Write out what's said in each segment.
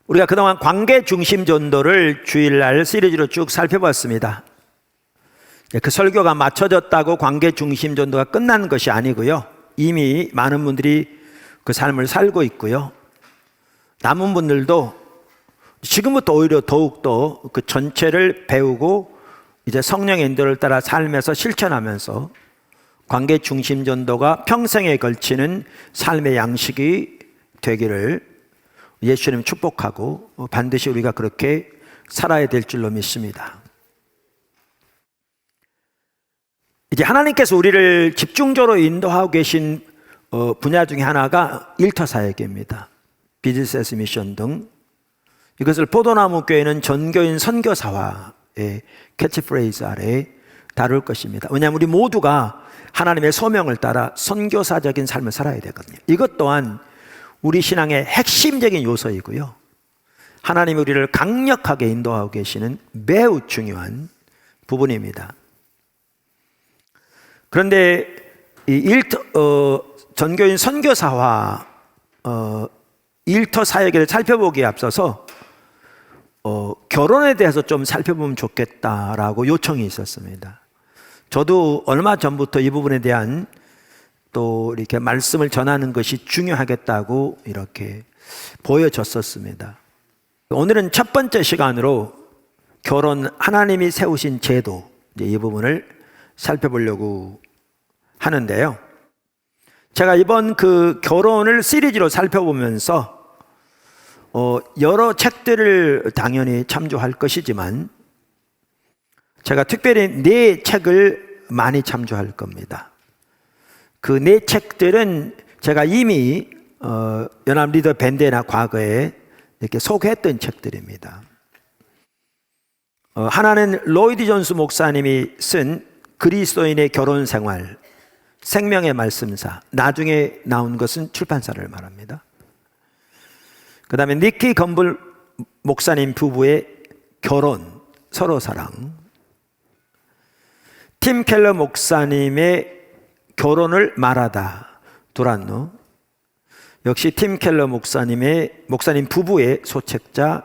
우리가 그동안 관계 중심 전도를 주일날 시리즈로 쭉 살펴봤습니다. 그 설교가 맞춰졌다고 관계 중심 전도가 끝난 것이 아니고요. 이미 많은 분들이 그 삶을 살고 있고요. 남은 분들도 지금부터 오히려 더욱더 그 전체를 배우고 이제 성령의 인도를 따라 삶에서 실천하면서 관계 중심 전도가 평생에 걸치는 삶의 양식이 되기를 예수님 축복하고 반드시 우리가 그렇게 살아야 될 줄로 믿습니다. 이제 하나님께서 우리를 집중적으로 인도하고 계신 분야 중에 하나가 일터 사역입니다. 비즈니스 미션 등 이것을 포도나무 교회는 전교인 선교사화의 캐치프레이즈 아래 다룰 것입니다. 왜냐하면 우리 모두가 하나님의 소명을 따라 선교사적인 삶을 살아야 되거든요. 이것 또한 우리 신앙의 핵심적인 요소이고요. 하나님이 우리를 강력하게 인도하고 계시는 매우 중요한 부분입니다. 그런데 이 전교인 선교사화 일터 사역을 살펴보기에 앞서서 결혼에 대해서 좀 살펴보면 좋겠다라고 요청이 있었습니다. 저도 얼마 전부터 이 부분에 대한 또 이렇게 말씀을 전하는 것이 중요하겠다고 이렇게 보여졌었습니다. 오늘은 첫 번째 시간으로 결혼 하나님이 세우신 제도 이 부분을 살펴보려고 하는데요. 제가 이번 그 결혼을 시리즈로 살펴보면서 여러 책들을 당연히 참조할 것이지만 제가 특별히 4책을 많이 참조할 겁니다. 그 4책들은 제가 이미 연합 리더 밴드나 과거에 이렇게 소개했던 책들입니다. 하나는 로이드 존스 목사님이 쓴 그리스도인의 결혼 생활, 생명의 말씀사, 나중에 나온 것은 출판사를 말합니다. 그 다음에 니키 건불 목사님 부부의 결혼, 서로 사랑, 팀 켈러 목사님의 결혼을 말하다, 두란노, 역시 팀 켈러 목사님 부부의 소책자,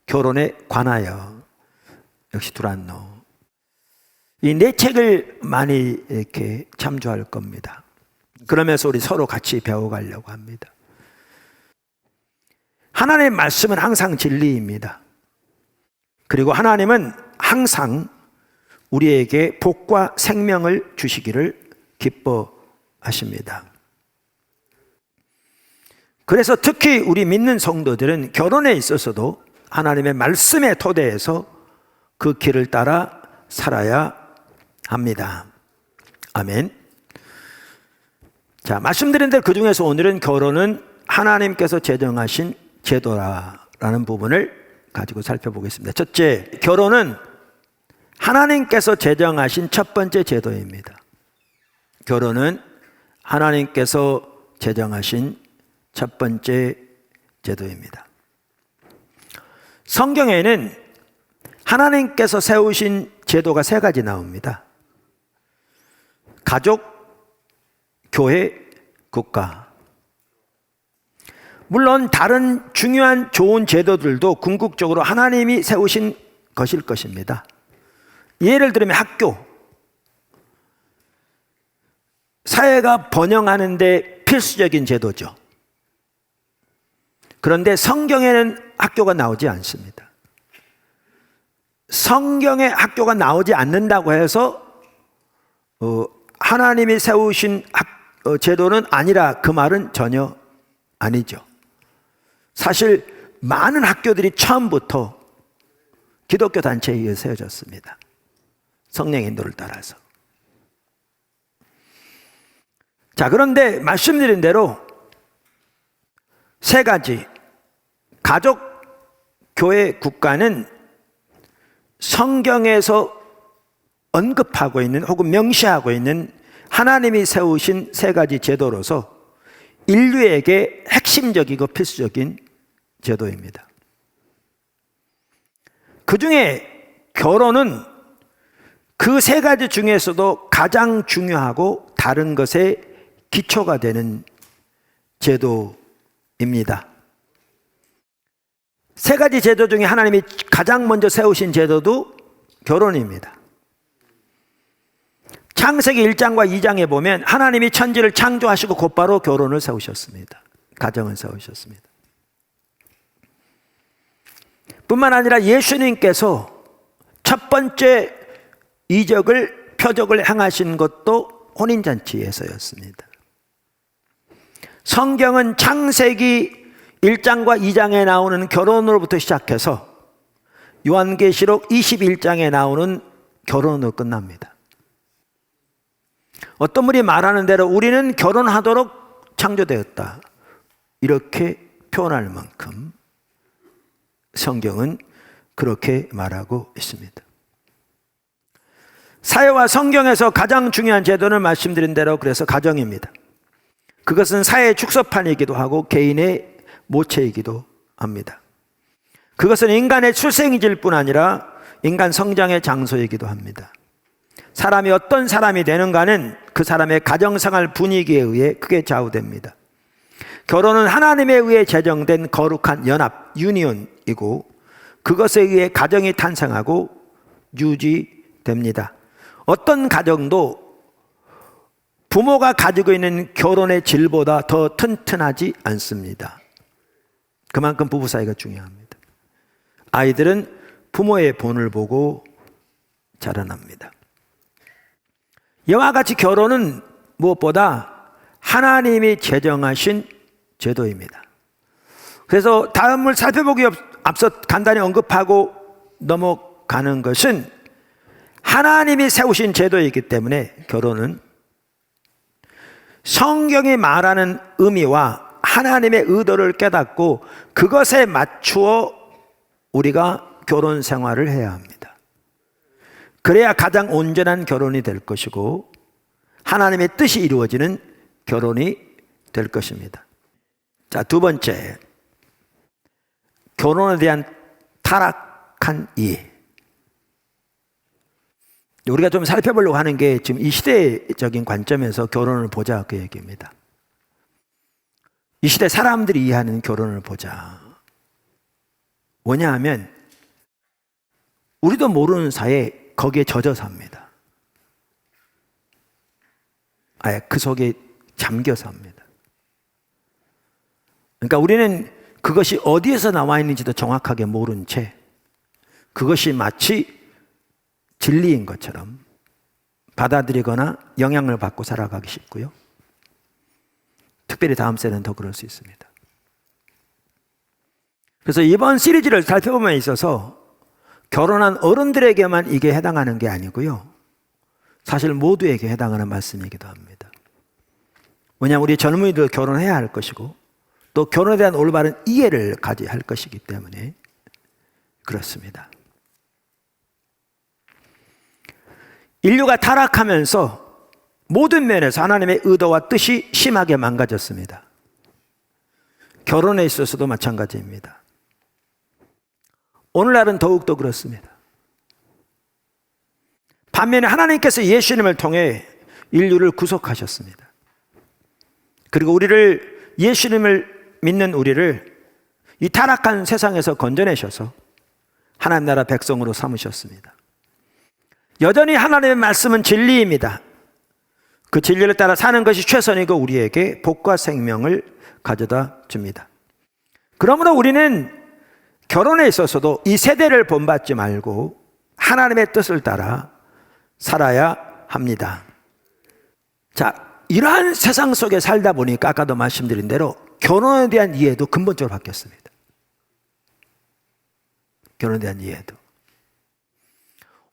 결혼에 관하여, 역시 두란노. 이 4책을 많이 이렇게 참조할 겁니다. 그러면서 우리 서로 같이 배워가려고 합니다. 하나님의 말씀은 항상 진리입니다. 그리고 하나님은 항상 우리에게 복과 생명을 주시기를 기뻐하십니다. 그래서 특히 우리 믿는 성도들은 결혼에 있어서도 하나님의 말씀의 토대에서 그 길을 따라 살아야 합니다. 아멘. 자, 말씀드린 대로 그 중에서 오늘은 결혼은 하나님께서 제정하신 제도라는 부분을 가지고 살펴보겠습니다. 첫째, 결혼은 하나님께서 제정하신 첫 번째 제도입니다. 결혼은 하나님께서 제정하신 첫 번째 제도입니다. 성경에는 하나님께서 세우신 제도가 3가지 나옵니다. 가족, 교회, 국가. 물론 다른 중요한 좋은 제도들도 궁극적으로 하나님이 세우신 것일 것입니다. 예를 들면 학교. 사회가 번영하는 데 필수적인 제도죠. 그런데 성경에는 학교가 나오지 않습니다. 성경에 학교가 나오지 않는다고 해서 하나님이 세우신 제도는 아니라 그 말은 전혀 아니죠. 사실 많은 학교들이 처음부터 기독교 단체에 의해 세워졌습니다. 성령의 인도를 따라서. 자, 그런데 말씀드린 대로 3가지 가족, 교회, 국가는 성경에서 언급하고 있는 혹은 명시하고 있는 하나님이 세우신 3가지 제도로서 인류에게 핵심적이고 필수적인 제도입니다. 그 중에 결혼은 그 3가지 중에서도 가장 중요하고 다른 것의 기초가 되는 제도입니다. 세 가지 제도 중에 하나님이 가장 먼저 세우신 제도도 결혼입니다. 창세기 1장과 2장에 보면 하나님이 천지를 창조하시고 곧바로 결혼을 세우셨습니다. 가정을 세우셨습니다. 뿐만 아니라 예수님께서 첫 번째 이적을 표적을 행하신 것도 혼인잔치에서였습니다. 성경은 창세기 1장과 2장에 나오는 결혼으로부터 시작해서 요한계시록 21장에 나오는 결혼으로 끝납니다. 어떤 분이 말하는 대로 우리는 결혼하도록 창조되었다, 이렇게 표현할 만큼 성경은 그렇게 말하고 있습니다. 사회와 성경에서 가장 중요한 제도는 말씀드린 대로 그래서 가정입니다. 그것은 사회의 축소판이기도 하고 개인의 모체이기도 합니다. 그것은 인간의 출생이질 뿐 아니라 인간 성장의 장소이기도 합니다. 사람이 어떤 사람이 되는가는 그 사람의 가정생활 분위기에 의해 크게 좌우됩니다. 결혼은 하나님에 의해 제정된 거룩한 연합, 유니온이고 그것에 의해 가정이 탄생하고 유지됩니다. 어떤 가정도 부모가 가지고 있는 결혼의 질보다 더 튼튼하지 않습니다. 그만큼 부부 사이가 중요합니다. 아이들은 부모의 본을 보고 자라납니다. 이와 같이 결혼은 무엇보다 하나님이 제정하신 제도입니다. 그래서 다음을 살펴보기 앞서 간단히 언급하고 넘어가는 것은 하나님이 세우신 제도이기 때문에 결혼은 성경이 말하는 의미와 하나님의 의도를 깨닫고 그것에 맞추어 우리가 결혼 생활을 해야 합니다. 그래야 가장 온전한 결혼이 될 것이고 하나님의 뜻이 이루어지는 결혼이 될 것입니다. 자, 두 번째, 결혼에 대한 타락한 이해. 우리가 좀 살펴보려고 하는 게 지금 이 시대적인 관점에서 결혼을 보자, 그 얘기입니다. 이 시대 사람들이 이해하는 결혼을 보자. 뭐냐 하면 우리도 모르는 사이에 거기에 젖어 삽니다. 아예 그 속에 잠겨 삽니다. 그러니까 우리는 그것이 어디에서 나와 있는지도 정확하게 모른 채 그것이 마치 진리인 것처럼 받아들이거나 영향을 받고 살아가기 쉽고요. 특별히 다음 세대는 더 그럴 수 있습니다. 그래서 이번 시리즈를 살펴보면 있어서 결혼한 어른들에게만 이게 해당하는 게 아니고요. 사실 모두에게 해당하는 말씀이기도 합니다. 왜냐하면 우리 젊은이들 결혼해야 할 것이고 또 결혼에 대한 올바른 이해를 가져야 할 것이기 때문에 그렇습니다. 인류가 타락하면서 모든 면에서 하나님의 의도와 뜻이 심하게 망가졌습니다. 결혼에 있어서도 마찬가지입니다. 오늘날은 더욱더 그렇습니다. 반면에 하나님께서 예수님을 통해 인류를 구속하셨습니다. 그리고 우리를, 예수님을 믿는 우리를 이 타락한 세상에서 건져내셔서 하나님 나라 백성으로 삼으셨습니다. 여전히 하나님의 말씀은 진리입니다. 그 진리를 따라 사는 것이 최선이고 우리에게 복과 생명을 가져다 줍니다. 그러므로 우리는 결혼에 있어서도 이 세대를 본받지 말고 하나님의 뜻을 따라 살아야 합니다. 자, 이러한 세상 속에 살다 보니까 아까도 말씀드린 대로 결혼에 대한 이해도 근본적으로 바뀌었습니다. 결혼에 대한 이해도.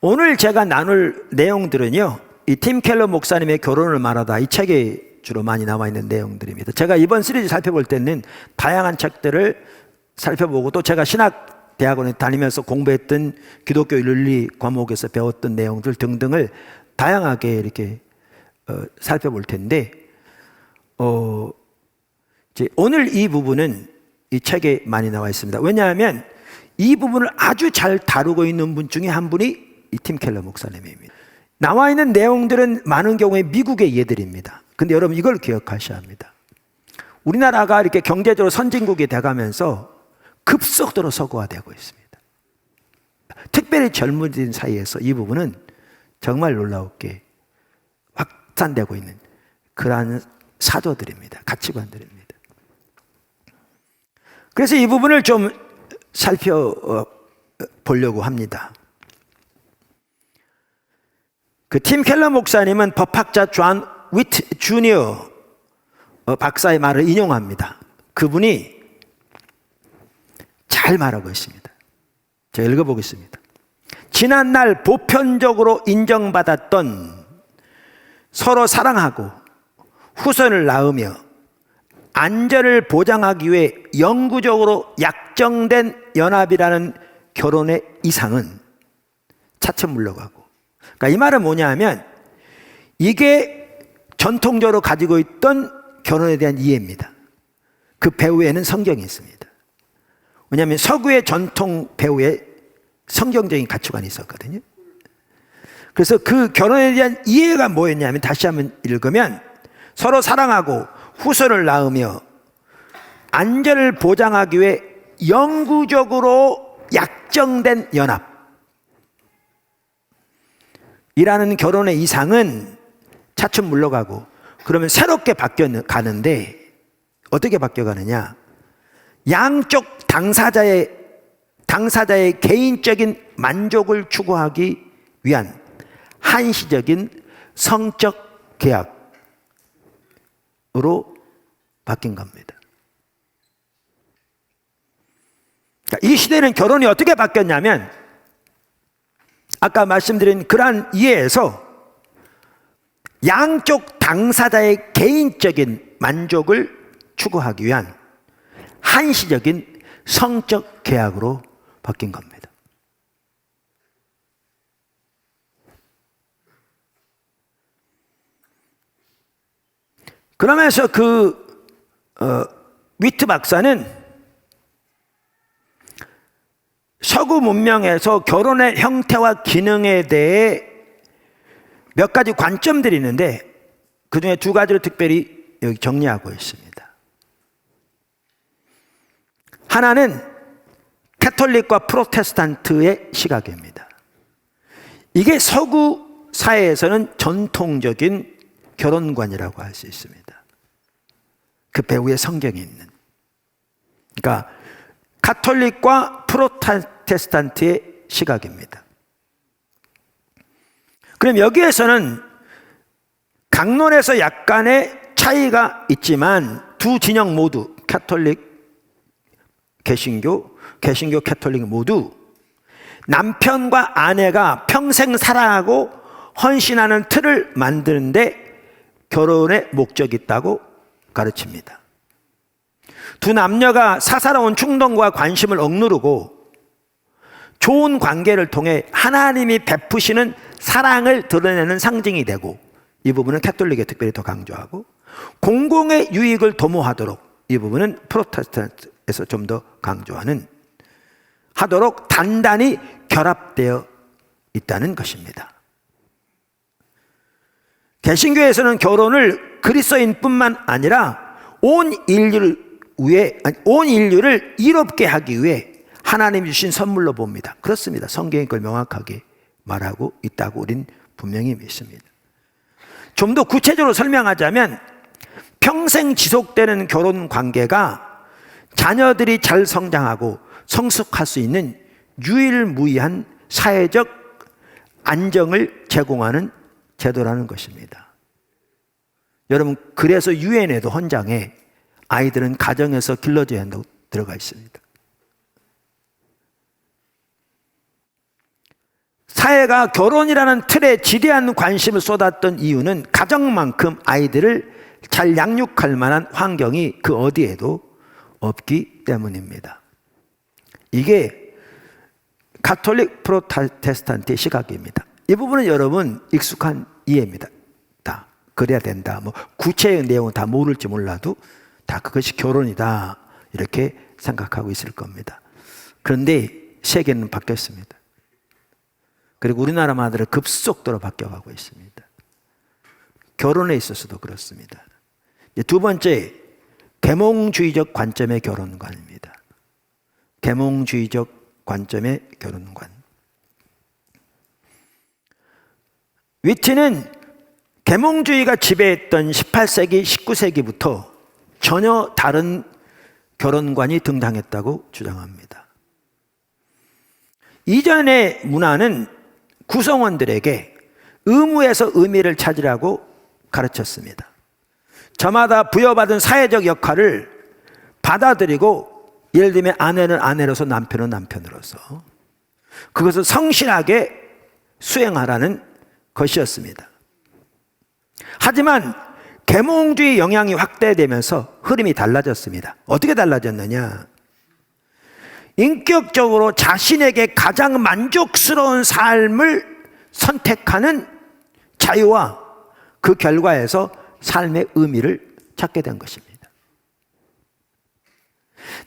오늘 제가 나눌 내용들은요, 이 팀 켈러 목사님의 결혼을 말하다, 이 책에 주로 많이 나와 있는 내용들입니다. 제가 이번 시리즈 살펴볼 때는 다양한 책들을 살펴보고 또 제가 신학대학원에 다니면서 공부했던 기독교 윤리 과목에서 배웠던 내용들 등등을 다양하게 이렇게 살펴볼 텐데, 이제 오늘 이 부분은 이 책에 많이 나와 있습니다. 왜냐하면 이 부분을 아주 잘 다루고 있는 분 중에 한 분이 이 팀 켈러 목사님입니다. 나와 있는 내용들은 많은 경우에 미국의 예들입니다. 근데 여러분 이걸 기억하셔야 합니다. 우리나라가 이렇게 경제적으로 선진국이 돼가면서 급속도로 서구화되고 있습니다. 특별히 젊은이들 사이에서 이 부분은 정말 놀라웠게 확산되고 있는 그러한 사도들입니다. 가치관들입니다. 그래서 이 부분을 좀 살펴보려고 합니다. 그 팀 켈러 목사님은 법학자 존 위트 주니어 박사의 말을 인용합니다. 그분이 잘 말하고 있습니다. 제가 읽어보겠습니다. 지난날 보편적으로 인정받았던 서로 사랑하고 후손을 낳으며 안전을 보장하기 위해 영구적으로 약정된 연합이라는 결혼의 이상은 차츰 물러가고, 그러니까 이 말은 뭐냐 하면 이게 전통적으로 가지고 있던 결혼에 대한 이해입니다. 그 배후에는 성경이 있습니다. 왜냐하면 서구의 전통 배후에 성경적인 가치관이 있었거든요. 그래서 그 결혼에 대한 이해가 뭐였냐면, 다시 한번 읽으면 서로 사랑하고 후손을 낳으며 안전을 보장하기 위해 영구적으로 약정된 연합 이라는 결혼의 이상은 차츰 물러가고, 그러면 새롭게 바뀌어가는데 어떻게 바뀌어가느냐, 양쪽 당사자의 개인적인 만족을 추구하기 위한 한시적인 성적 계약으로 바뀐 겁니다. 이 시대는 결혼이 어떻게 바뀌었냐면, 아까 말씀드린 그러한 이해에서 양쪽 당사자의 개인적인 만족을 추구하기 위한 한시적인 성적 계약으로 바뀐 겁니다. 그러면서 위트 박사는 서구 문명에서 결혼의 형태와 기능에 대해 몇 가지 관점들이 있는데 그 중에 두 가지를 특별히 여기 정리하고 있습니다. 하나는 캐톨릭과 프로테스탄트의 시각입니다. 이게 서구 사회에서는 전통적인 결혼관이라고 할 수 있습니다. 그 배후에 성경이 있는. 그러니까 가톨릭과 프로테스탄트의 시각입니다. 그럼 여기에서는 강론에서 약간의 차이가 있지만 두 진영 모두 가톨릭, 개신교, 가톨릭 모두 남편과 아내가 평생 사랑하고 헌신하는 틀을 만드는데 결혼의 목적이 있다고 가르칩니다. 두 남녀가 사사로운 충동과 관심을 억누르고 좋은 관계를 통해 하나님이 베푸시는 사랑을 드러내는 상징이 되고, 이 부분은 가톨릭에 특별히 더 강조하고, 공공의 유익을 도모하도록, 이 부분은 프로테스탄트에서 좀 더 강조하는 하도록 단단히 결합되어 있다는 것입니다. 개신교에서는 결혼을 그리스도인뿐만 아니라 온 인류를 이롭게 하기 위해 하나님이 주신 선물로 봅니다. 그렇습니다. 성경이 그걸 명확하게 말하고 있다고 우린 분명히 믿습니다. 좀 더 구체적으로 설명하자면 평생 지속되는 결혼 관계가 자녀들이 잘 성장하고 성숙할 수 있는 유일무이한 사회적 안정을 제공하는 제도라는 것입니다. 여러분, 그래서 유엔에도 헌장에 아이들은 가정에서 길러져야 한다고 들어가 있습니다. 사회가 결혼이라는 틀에 지대한 관심을 쏟았던 이유는 가정만큼 아이들을 잘 양육할 만한 환경이 그 어디에도 없기 때문입니다. 이게 가톨릭 프로테스탄트의 시각입니다. 이 부분은 여러분 익숙한 이해입니다. 다 그래야 된다. 뭐 구체의 내용은 다 모를지 몰라도 다 그것이 결혼이다 이렇게 생각하고 있을 겁니다. 그런데 세계는 바뀌었습니다. 그리고 우리나라 말들은 급속도로 바뀌어가고 있습니다. 결혼에 있어서도 그렇습니다. 두 번째, 계몽주의적 관점의 결혼관입니다. 계몽주의적 관점의 결혼관. 위트는 계몽주의가 지배했던 18세기, 19세기부터 전혀 다른 결혼관이 등장했다고 주장합니다. 이전의 문화는 구성원들에게 의무에서 의미를 찾으라고 가르쳤습니다. 저마다 부여받은 사회적 역할을 받아들이고, 예를 들면 아내는 아내로서, 남편은 남편으로서 그것을 성실하게 수행하라는 것이었습니다. 하지만 계몽주의 영향이 확대되면서 흐름이 달라졌습니다. 어떻게 달라졌느냐? 인격적으로 자신에게 가장 만족스러운 삶을 선택하는 자유와 그 결과에서 삶의 의미를 찾게 된 것입니다.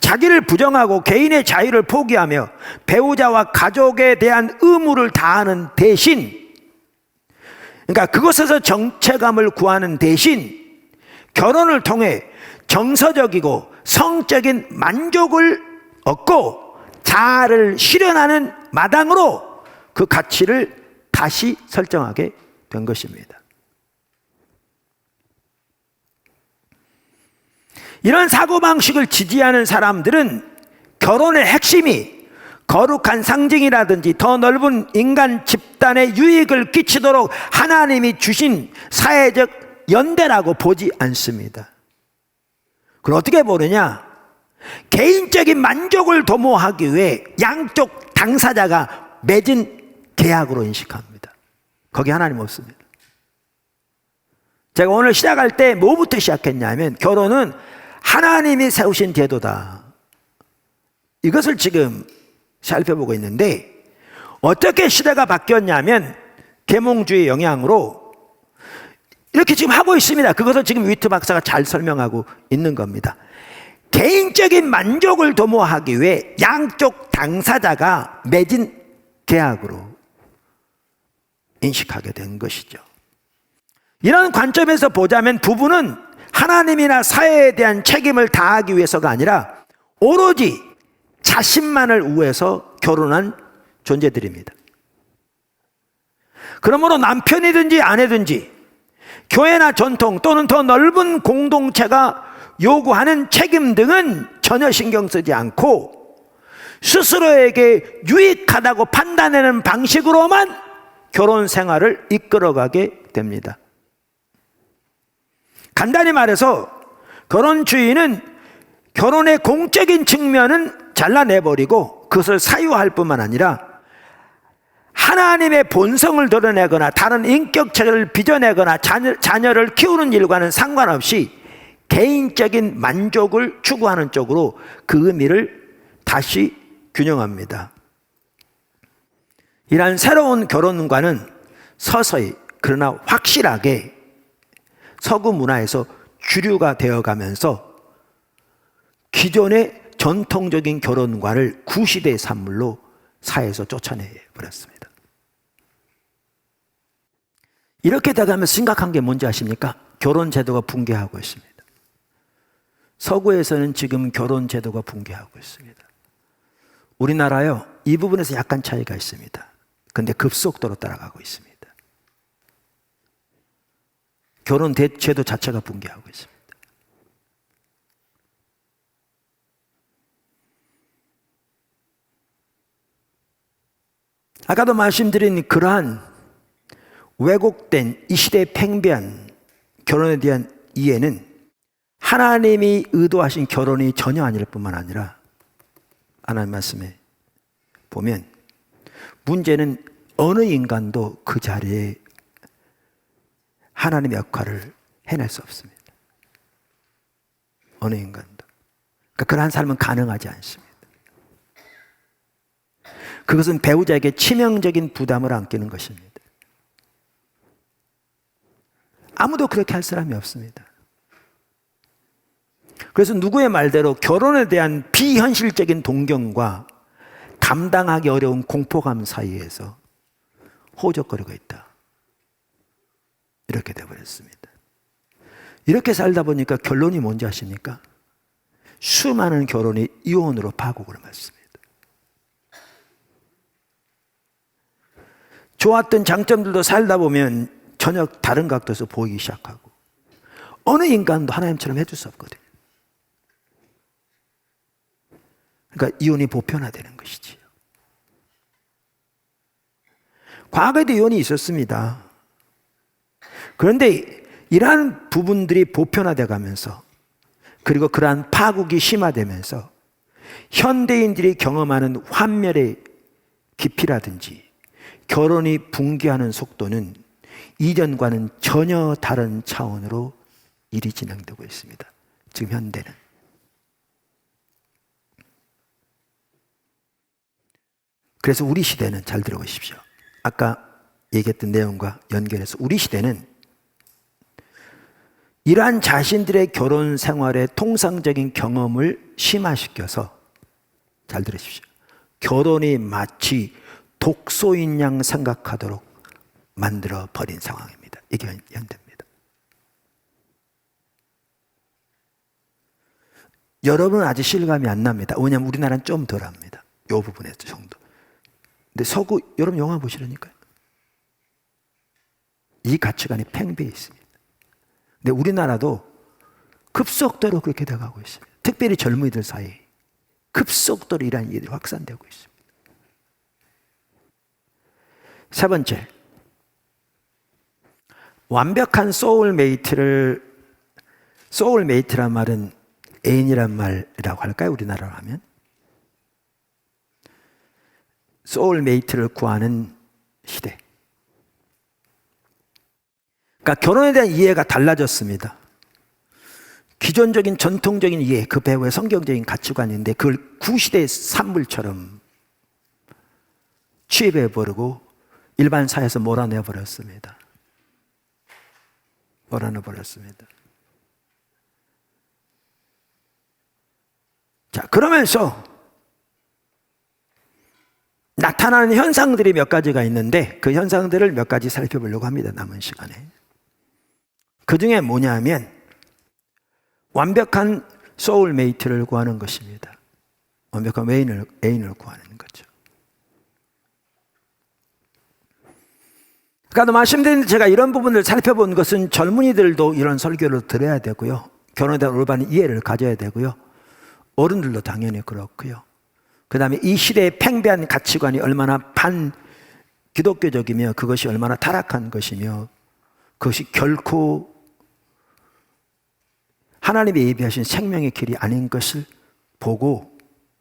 자기를 부정하고 개인의 자유를 포기하며 배우자와 가족에 대한 의무를 다하는 대신, 그러니까 그것에서 정체감을 구하는 대신 결혼을 통해 정서적이고 성적인 만족을 얻고 자아를 실현하는 마당으로 그 가치를 다시 설정하게 된 것입니다. 이런 사고방식을 지지하는 사람들은 결혼의 핵심이 거룩한 상징이라든지 더 넓은 인간 집단에 유익을 끼치도록 하나님이 주신 사회적 연대라고 보지 않습니다. 그걸 어떻게 보느냐? 개인적인 만족을 도모하기 위해 양쪽 당사자가 맺은 계약으로 인식합니다. 거기 하나님 없습니다. 제가 오늘 시작할 때 뭐부터 시작했냐면, 결혼은 하나님이 세우신 제도다. 이것을 지금 살펴보고 있는데, 어떻게 시대가 바뀌었냐면 계몽주의 영향으로 이렇게 지금 하고 있습니다. 그것을 지금 위트 박사가 잘 설명하고 있는 겁니다. 개인적인 만족을 도모하기 위해 양쪽 당사자가 맺은 계약으로 인식하게 된 것이죠. 이런 관점에서 보자면 부부는 하나님이나 사회에 대한 책임을 다하기 위해서가 아니라 오로지 자신만을 위해서 결혼한 존재들입니다. 그러므로 남편이든지 아내든지 교회나 전통 또는 더 넓은 공동체가 요구하는 책임 등은 전혀 신경 쓰지 않고 스스로에게 유익하다고 판단하는 방식으로만 결혼 생활을 이끌어가게 됩니다. 간단히 말해서 결혼주의는 결혼의 공적인 측면은 잘라내버리고 그것을 사유할 뿐만 아니라 하나님의 본성을 드러내거나 다른 인격체를 빚어내거나 자녀를 키우는 일과는 상관없이 개인적인 만족을 추구하는 쪽으로 그 의미를 다시 균형합니다. 이러한 새로운 결혼관은 서서히 그러나 확실하게 서구 문화에서 주류가 되어가면서 기존의 전통적인 결혼관을 구시대의 산물로 사회에서 쫓아내버렸습니다. 이렇게 돼가면 심각한 게 뭔지 아십니까? 결혼 제도가 붕괴하고 있습니다. 서구에서는 지금 결혼 제도가 붕괴하고 있습니다. 우리나라요, 이 부분에서 약간 차이가 있습니다. 그런데 급속도로 따라가고 있습니다. 결혼 제도 자체가 붕괴하고 있습니다. 아까도 말씀드린 그러한 왜곡된 이 시대의 팽배한 결혼에 대한 이해는 하나님이 의도하신 결혼이 전혀 아닐 뿐만 아니라 하나님 말씀에 보면 문제는 어느 인간도 그 자리에 하나님의 역할을 해낼 수 없습니다. 어느 인간도. 그러니까 그러한 삶은 가능하지 않습니다. 그것은 배우자에게 치명적인 부담을 안기는 것입니다. 아무도 그렇게 할 사람이 없습니다. 그래서 누구의 말대로 결혼에 대한 비현실적인 동경과 감당하기 어려운 공포감 사이에서 호적거리고 있다. 이렇게 되어버렸습니다. 이렇게 살다 보니까 결론이 뭔지 아십니까? 수많은 결혼이 이혼으로 파국을 맞습니다. 좋았던 장점들도 살다 보면 전혀 다른 각도에서 보이기 시작하고, 어느 인간도 하나님처럼 해줄 수 없거든요. 그러니까 이혼이 보편화되는 것이지요. 과거에도 이혼이 있었습니다. 그런데 이러한 부분들이 보편화돼 가면서, 그리고 그러한 파국이 심화되면서 현대인들이 경험하는 환멸의 깊이라든지 결혼이 붕괴하는 속도는 이전과는 전혀 다른 차원으로 일이 진행되고 있습니다. 지금 현대는. 그래서 우리 시대는, 잘 들어보십시오. 아까 얘기했던 내용과 연결해서 우리 시대는 이러한 자신들의 결혼 생활의 통상적인 경험을 심화시켜서, 잘 들으십시오, 결혼이 마치 독소인 양 생각하도록 만들어 버린 상황입니다. 이게 현대입니다. 여러분은 아직 실감이 안 납니다. 왜냐하면 우리나라는 좀 덜합니다. 이 부분에서 정도. 근데 서구, 여러분 영화 보시라니까요. 이 가치관이 팽배해 있습니다. 근데 우리나라도 급속도로 그렇게 돼가고 있습니다. 특별히 젊은이들 사이에 급속도로 이러한 일이 확산되고 있습니다. 세 번째, 완벽한 소울메이트란 말은 애인이란 말이라고 할까요? 우리나라로 하면 소울메이트를 구하는 시대. 그러니까 결혼에 대한 이해가 달라졌습니다. 기존적인 전통적인 이해, 그 배우의 성경적인 가치관인데 그걸 구시대의 산물처럼 취입해버리고 일반 사회에서 몰아내버렸습니다. 자, 그러면서 나타나는 현상들이 몇 가지가 있는데 그 현상들을 몇 가지 살펴보려고 합니다. 남은 시간에. 그 중에 뭐냐면 완벽한 소울메이트를 구하는 것입니다. 완벽한 애인을 구하는 거죠. 아까도 말씀드린 제가 이런 부분을 살펴본 것은 젊은이들도 이런 설교를 들어야 되고요. 결혼에 대한 올바른 이해를 가져야 되고요. 어른들도 당연히 그렇고요. 그 다음에 이 시대의 팽배한 가치관이 얼마나 반기독교적이며 그것이 얼마나 타락한 것이며 그것이 결코 하나님이 예비하신 생명의 길이 아닌 것을 보고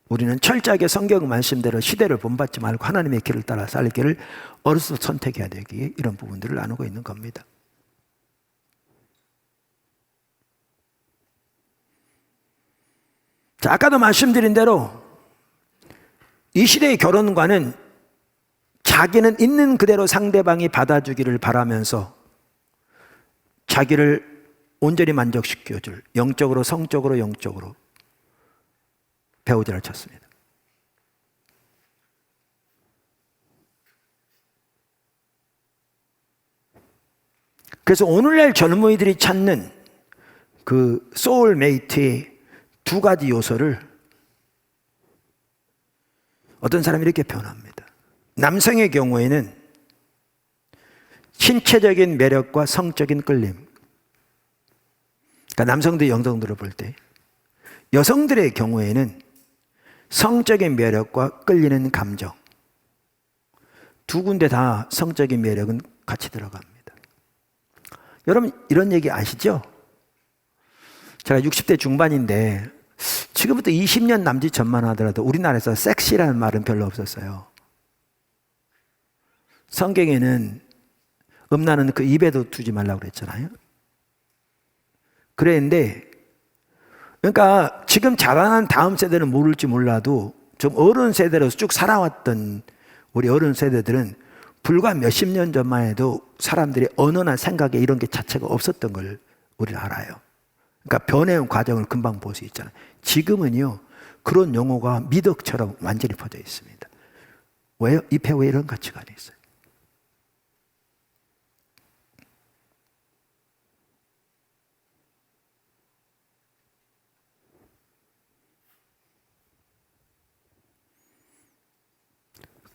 우리는 철저하게 성경 말씀대로 시대를 본받지 말고 하나님의 길을 따라 살기를 어려서부터 선택해야 되기에 이런 부분들을 나누고 있는 겁니다. 자, 아까도 말씀드린 대로 이 시대의 결혼관은 자기는 있는 그대로 상대방이 받아주기를 바라면서 자기를 온전히 만족시켜줄 영적으로, 성적으로, 영적으로 배우자를 찾습니다. 그래서 오늘날 젊은이들이 찾는 그 소울메이트의 두 가지 요소를 어떤 사람이 이렇게 표현합니다. 남성의 경우에는 신체적인 매력과 성적인 끌림. 그러니까 남성들, 여성들을 볼 때. 여성들의 경우에는 성적인 매력과 끌리는 감정. 두 군데 다 성적인 매력은 같이 들어갑니다. 여러분 이런 얘기 아시죠? 제가 60대 중반인데 지금부터 20년 남짓 전만 하더라도 우리나라에서 섹시라는 말은 별로 없었어요. 성경에는 음란은 그 입에도 두지 말라고 그랬잖아요. 그랬는데 그러니까 지금 자라난 다음 세대는 모를지 몰라도 좀 어른 세대로서 쭉 살아왔던 우리 어른 세대들은 불과 몇십 년 전만 해도 사람들이 언어나 생각에 이런 게 자체가 없었던 걸 우리는 알아요. 그러니까 변해온 과정을 금방 볼 수 있잖아요. 지금은요 그런 용어가 미덕처럼 완전히 퍼져 있습니다. 왜요? 이 배우에 이런 가치관이 있어요.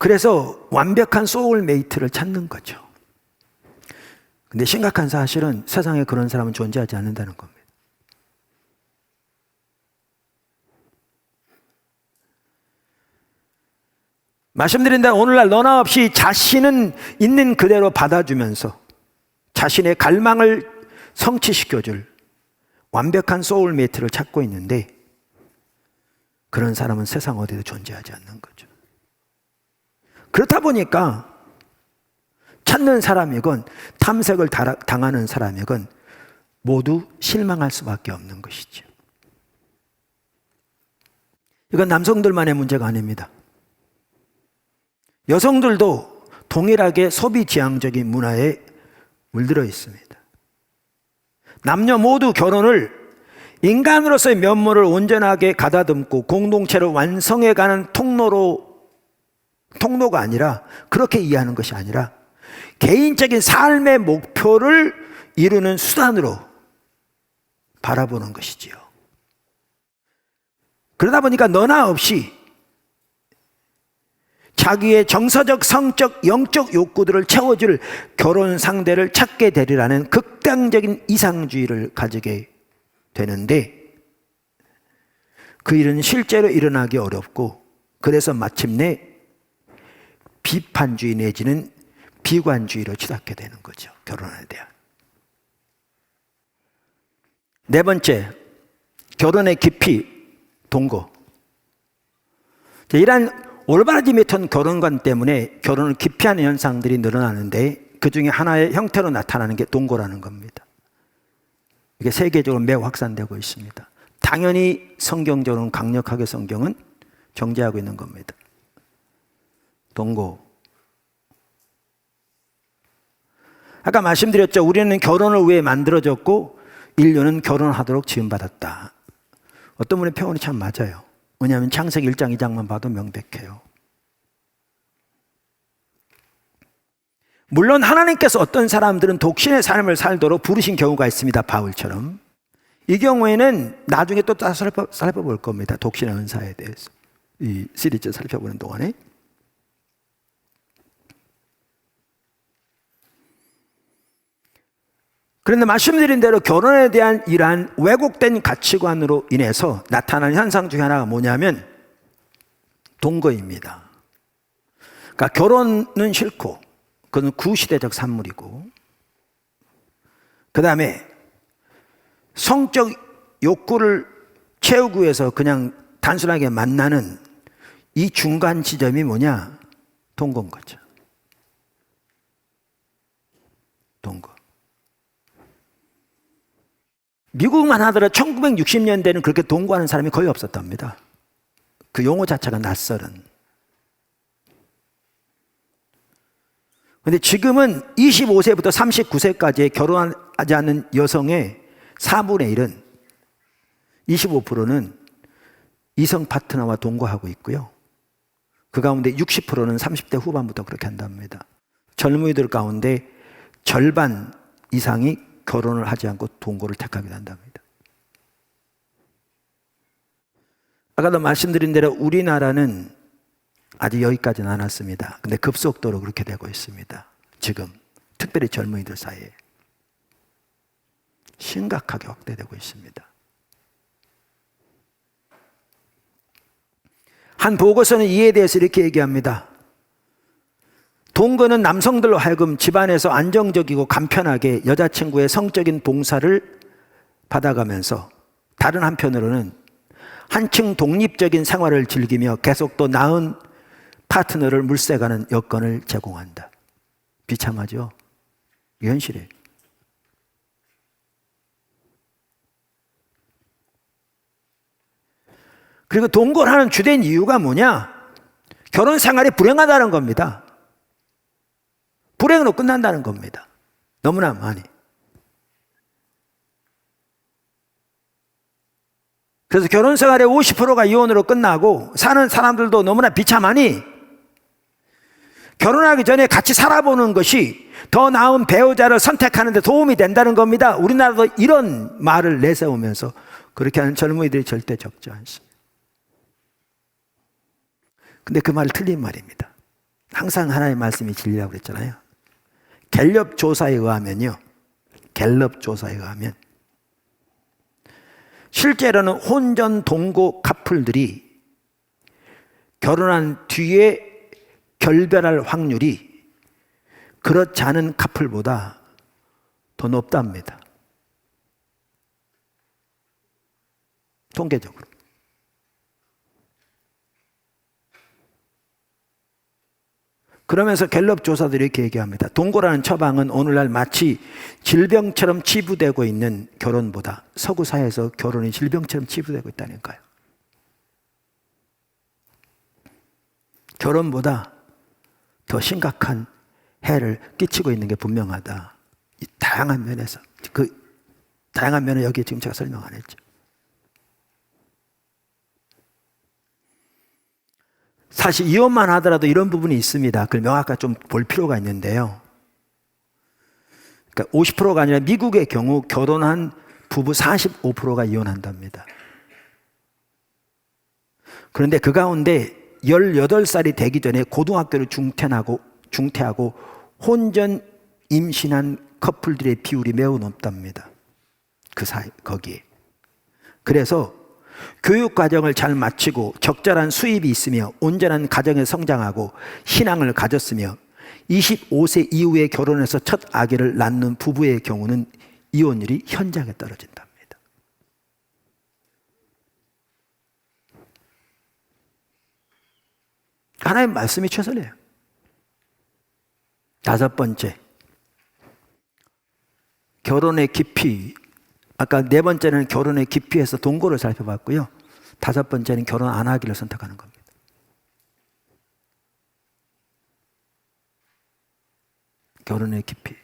그래서 완벽한 소울메이트를 찾는 거죠. 근데 심각한 사실은 세상에 그런 사람은 존재하지 않는다는 겁니다. 말씀드린 대로 오늘날 너나 없이 자신은 있는 그대로 받아주면서 자신의 갈망을 성취시켜줄 완벽한 소울메이트를 찾고 있는데, 그런 사람은 세상 어디도 존재하지 않는 거죠. 그렇다 보니까 찾는 사람이건 탐색을 당하는 사람이건 모두 실망할 수밖에 없는 것이죠. 이건 남성들만의 문제가 아닙니다. 여성들도 동일하게 소비 지향적인 문화에 물들어 있습니다. 남녀 모두 결혼을 인간으로서의 면모를 온전하게 가다듬고 공동체를 완성해가는 통로가 아니라, 그렇게 이해하는 것이 아니라 개인적인 삶의 목표를 이루는 수단으로 바라보는 것이지요. 그러다 보니까 너나 없이 자기의 정서적, 성적, 영적 욕구들을 채워줄 결혼 상대를 찾게 되리라는 극단적인 이상주의를 가지게 되는데, 그 일은 실제로 일어나기 어렵고, 그래서 마침내 비판주의 내지는 비관주의로 치닫게 되는 거죠. 결혼에 대한. 네 번째, 결혼의 깊이, 동거. 이러한 올바르지 못한 결혼관 때문에 결혼을 기피하는 현상들이 늘어나는데, 그 중에 하나의 형태로 나타나는 게 동거라는 겁니다. 이게 세계적으로 매우 확산되고 있습니다. 당연히 성경적으로는 강력하게 성경은 정죄하고 있는 겁니다. 동거. 아까 말씀드렸죠. 우리는 결혼을 위해 만들어졌고 인류는 결혼하도록 지음받았다. 어떤 분의 표현이 참 맞아요. 왜냐하면 창세기 1장 2장만 봐도 명백해요. 물론 하나님께서 어떤 사람들은 독신의 삶을 살도록 부르신 경우가 있습니다. 바울처럼. 이 경우에는 나중에 또 살펴볼 겁니다. 독신의 은사에 대해서. 이 시리즈 살펴보는 동안에. 그런데 말씀드린 대로 결혼에 대한 이러한 왜곡된 가치관으로 인해서 나타나는 현상 중에 하나가 뭐냐면 동거입니다. 그러니까 결혼은 싫고 그건 구시대적 산물이고, 그 다음에 성적 욕구를 채우기 위해서 그냥 단순하게 만나는 이 중간 지점이 뭐냐? 동거인 거죠. 동거. 미국만 하더라도 1960년대는 그렇게 동거하는 사람이 거의 없었답니다. 그 용어 자체가 낯설은. 그런데 지금은 25세부터 39세까지 결혼하지 않는 여성의 4분의 1은 25%는 이성 파트너와 동거하고 있고요. 그 가운데 60%는 30대 후반부터 그렇게 한답니다. 젊은이들 가운데 절반 이상이 결혼을 하지 않고 동거를 택하게 된답니다. 아까도 말씀드린 대로 우리나라는 아직 여기까지는 안 왔습니다. 근데 급속도로 그렇게 되고 있습니다. 지금 특별히 젊은이들 사이에 심각하게 확대되고 있습니다. 한 보고서는 이에 대해서 이렇게 얘기합니다. 동거는 남성들로 하여금 집안에서 안정적이고 간편하게 여자친구의 성적인 봉사를 받아가면서 다른 한편으로는 한층 독립적인 생활을 즐기며 계속 또 나은 파트너를 물색하는 여건을 제공한다. 비참하죠? 이게 현실이에요. 그리고 동거를 하는 주된 이유가 뭐냐? 결혼 생활이 불행하다는 겁니다. 불행으로 끝난다는 겁니다. 너무나 많이. 그래서 결혼 생활의 50%가 이혼으로 끝나고 사는 사람들도 너무나 비참하니 결혼하기 전에 같이 살아보는 것이 더 나은 배우자를 선택하는 데 도움이 된다는 겁니다. 우리나라도 이런 말을 내세우면서 그렇게 하는 젊은이들이 절대 적지 않습니다. 근데 그 말은 틀린 말입니다. 항상 하나님의 말씀이 진리라고 그랬잖아요. 갤럽 조사에 의하면요. 갤럽 조사에 의하면 실제로는 혼전 동거 커플들이 결혼한 뒤에 결별할 확률이 그렇지 않은 커플보다 더 높답니다. 통계적으로. 그러면서 갤럽 조사들이 이렇게 얘기합니다. 동거라는 처방은 오늘날 마치 질병처럼 치부되고 있는 결혼보다 서구 사회에서 결혼이 질병처럼 치부되고 있다니까요. 결혼보다 더 심각한 해를 끼치고 있는 게 분명하다. 이 다양한 면에서. 그 다양한 면을 여기에 지금 제가 설명 안 했죠. 사실 이혼만 하더라도 이런 부분이 있습니다. 그걸 명확하게 좀 볼 필요가 있는데요. 그러니까 50%가 아니라 미국의 경우 결혼한 부부 45%가 이혼한답니다. 그런데 그 가운데 18살이 되기 전에 고등학교를 중퇴하고 혼전 임신한 커플들의 비율이 매우 높답니다. 거기에. 그래서 교육 과정을 잘 마치고 적절한 수입이 있으며 온전한 가정에 성장하고 신앙을 가졌으며 25세 이후에 결혼해서 첫 아기를 낳는 부부의 경우는 이혼율이 현저하게 떨어진답니다. 하나님의 말씀이 최선이에요. 다섯 번째, 결혼의 깊이. 아까 네 번째는 결혼의 깊이에서 동거를 살펴봤고요. 다섯 번째는 결혼 안 하기를 선택하는 겁니다. 결혼의 깊이.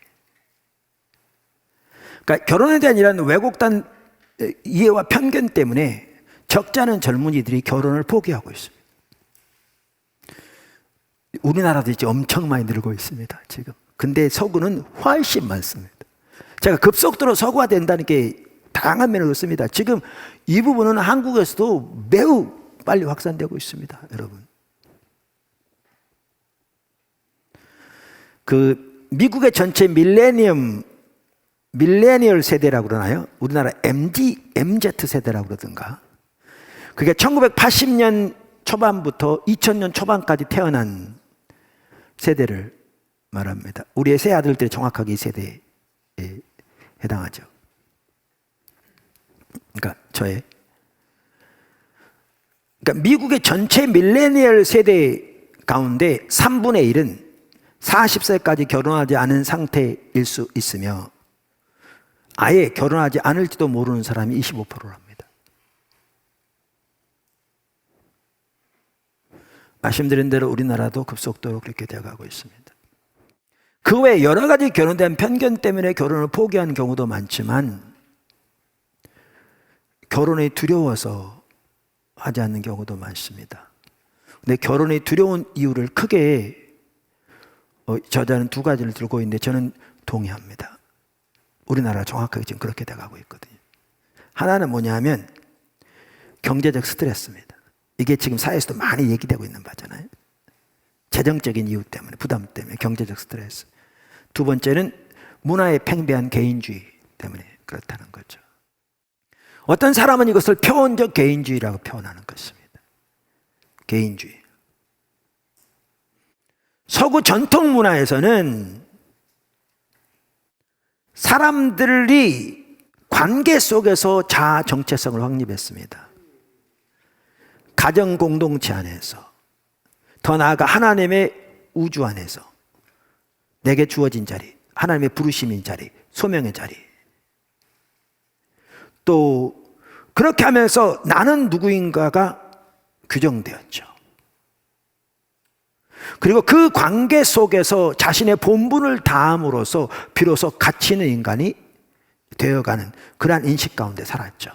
그러니까 결혼에 대한 이런 왜곡된 이해와 편견 때문에 적지 않은 젊은이들이 결혼을 포기하고 있습니다. 우리나라도 이제 엄청 많이 늘고 있습니다, 지금. 근데 서구는 훨씬 많습니다. 제가 급속도로 서구화 된다는 게 다양한 면을 얻습니다. 지금 이 부분은 한국에서도 매우 빨리 확산되고 있습니다, 여러분. 그 미국의 전체 밀레니얼 세대라고 그러나요? 우리나라 MZ 세대라고 그러던가. 그게 1980년 초반부터 2000년 초반까지 태어난 세대를 말합니다. 우리의 세 아들들이 정확하게 이 세대에 해당하죠. 그러니까 그러니까 미국의 전체 밀레니얼 세대 가운데 3분의 1은 40세까지 결혼하지 않은 상태일 수 있으며 아예 결혼하지 않을지도 모르는 사람이 25%랍니다. 말씀드린 대로 우리나라도 급속도로 그렇게 되어가고 있습니다. 그 외에 여러 가지 결혼에 대한 편견 때문에 결혼을 포기하는 경우도 많지만 결혼이 두려워서 하지 않는 경우도 많습니다. 근데 결혼이 두려운 이유를 크게 저자는 두 가지를 들고 있는데 저는 동의합니다. 우리나라가 정확하게 지금 그렇게 돼가고 있거든요. 하나는 뭐냐면 경제적 스트레스입니다. 이게 지금 사회에서도 많이 얘기되고 있는 바잖아요. 재정적인 이유 때문에, 부담 때문에, 경제적 스트레스. 두 번째는 문화의 팽배한 개인주의 때문에 그렇다는 거죠. 어떤 사람은 이것을 표현적 개인주의라고 표현하는 것입니다. 개인주의. 서구 전통 문화에서는 사람들이 관계 속에서 자아 정체성을 확립했습니다. 가정 공동체 안에서, 더 나아가 하나님의 우주 안에서 내게 주어진 자리, 하나님의 부르심인 자리, 소명의 자리. 또 그렇게 하면서 나는 누구인가가 규정되었죠. 그리고 그 관계 속에서 자신의 본분을 다함으로써 비로소 가치 있는 인간이 되어가는 그러한 인식 가운데 살았죠.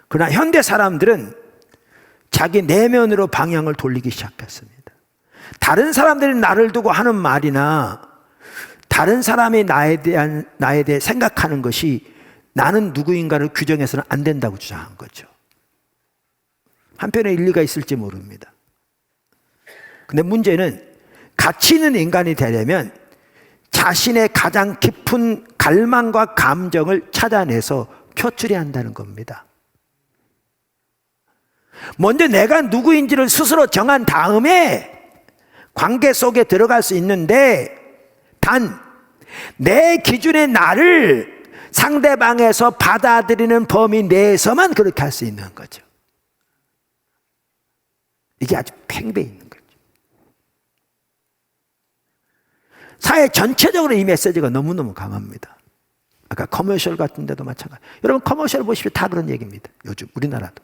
그러나 현대 사람들은 자기 내면으로 방향을 돌리기 시작했습니다. 다른 사람들이 나를 두고 하는 말이나 다른 사람이 나에 대해 생각하는 것이 나는 누구인가를 규정해서는 안 된다고 주장한 거죠. 한편에 일리가 있을지 모릅니다. 근데 문제는 가치 있는 인간이 되려면 자신의 가장 깊은 갈망과 감정을 찾아내서 표출해야 한다는 겁니다. 먼저 내가 누구인지를 스스로 정한 다음에 관계 속에 들어갈 수 있는데, 단 내 기준의 나를 상대방에서 받아들이는 범위 내에서만 그렇게 할 수 있는 거죠. 이게 아주 팽배해 있는 거죠. 사회 전체적으로 이 메시지가 너무너무 강합니다. 아까 커머셜 같은 데도 마찬가지. 여러분 커머셜 보십시오. 다 그런 얘기입니다. 요즘 우리나라도.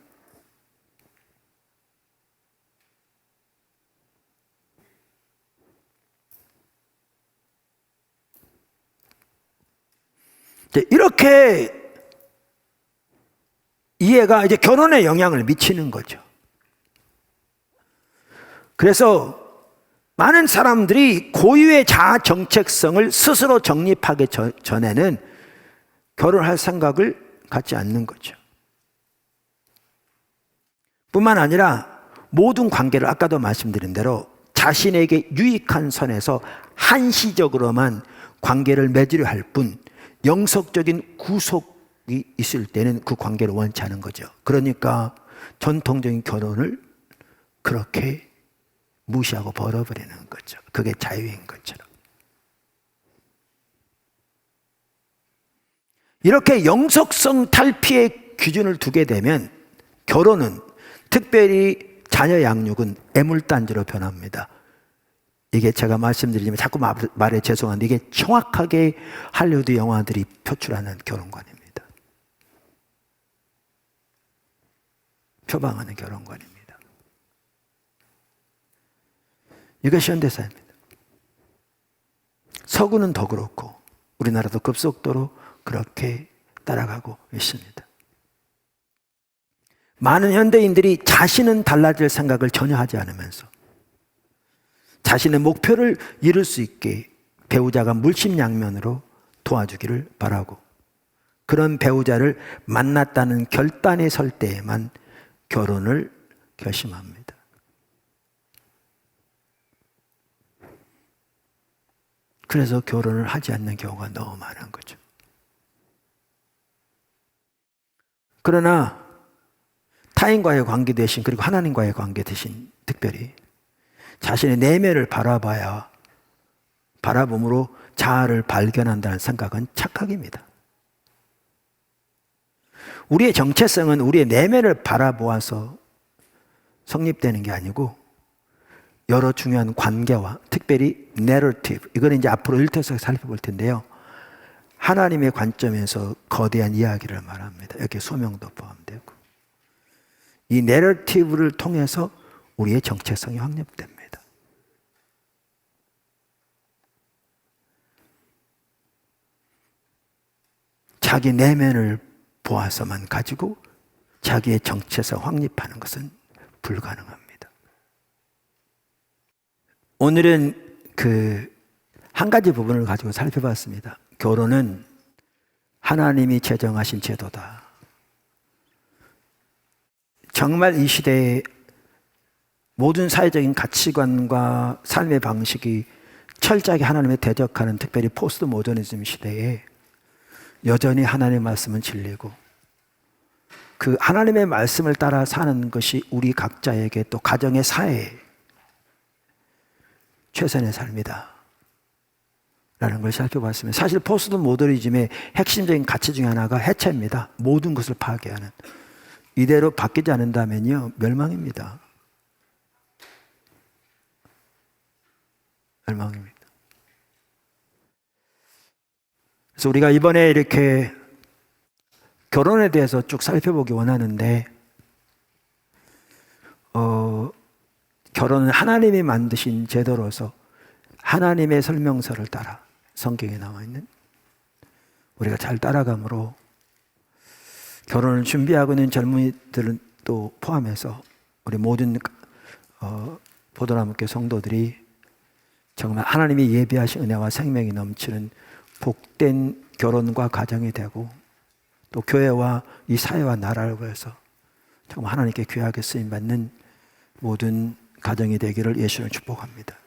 이렇게 이해가 이제 결혼에 영향을 미치는 거죠. 그래서 많은 사람들이 고유의 자아 정체성을 스스로 정립하기 전에는 결혼할 생각을 갖지 않는 거죠. 뿐만 아니라 모든 관계를 아까도 말씀드린 대로 자신에게 유익한 선에서 한시적으로만 관계를 맺으려 할 뿐, 영속적인 구속이 있을 때는 그 관계를 원치 않은 거죠. 그러니까 전통적인 결혼을 그렇게 무시하고 벌어버리는 거죠. 그게 자유인 것처럼. 이렇게 영속성 탈피의 기준을 두게 되면 결혼은, 특별히 자녀 양육은 애물단지로 변합니다. 이게 제가 말씀드리지만 자꾸 말해 죄송한데 이게 정확하게 할리우드 영화들이 표출하는 결혼관입니다. 표방하는 결혼관입니다. 이것이 현대사입니다. 서구는 더 그렇고 우리나라도 급속도로 그렇게 따라가고 있습니다. 많은 현대인들이 자신은 달라질 생각을 전혀 하지 않으면서 자신의 목표를 이룰 수 있게 배우자가 물심양면으로 도와주기를 바라고, 그런 배우자를 만났다는 결단이 설 때에만 결혼을 결심합니다. 그래서 결혼을 하지 않는 경우가 너무 많은 거죠. 그러나 타인과의 관계 대신, 그리고 하나님과의 관계 대신 특별히 자신의 내면을 바라봄으로 자아를 발견한다는 생각은 착각입니다. 우리의 정체성은 우리의 내면을 바라보아서 성립되는 게 아니고 여러 중요한 관계와, 특별히 내러티브, 이거는 이제 앞으로 1태에서 살펴볼 텐데요, 하나님의 관점에서 거대한 이야기를 말합니다. 여기 소명도 포함되고, 이 내러티브를 통해서 우리의 정체성이 확립됩니다. 자기 내면을 보아서만 가지고 자기의 정체성 확립하는 것은 불가능합니다. 오늘은 한 가지 부분을 가지고 살펴봤습니다. 결혼은 하나님이 제정하신 제도다. 정말 이 시대에 모든 사회적인 가치관과 삶의 방식이 철저하게 하나님에 대적하는, 특별히 포스트 모더니즘 시대에 여전히 하나님의 말씀은 진리고, 그 하나님의 말씀을 따라 사는 것이 우리 각자에게 또 가정의 사회에 최선의 삶이다 라는 걸 살펴봤으면, 사실 포스트 모더니즘의 핵심적인 가치 중에 하나가 해체입니다. 모든 것을 파괴하는. 이대로 바뀌지 않는다면요, 멸망입니다. 멸망입니다. 그래서 우리가 이번에 이렇게 결혼에 대해서 쭉 살펴보기 원하는데, 결혼은 하나님이 만드신 제도로서 하나님의 설명서를 따라 성경에 나와 있는, 우리가 잘 따라감으로 결혼을 준비하고 있는 젊은이들은 또 포함해서 우리 모든 보도나무교회 성도들이 정말 하나님이 예비하신 은혜와 생명이 넘치는 복된 결혼과 가정이 되고, 또 교회와 이 사회와 나라를 위해서 정말 하나님께 귀하게 쓰임받는 모든 가정이 되기를 예수님 축복합니다.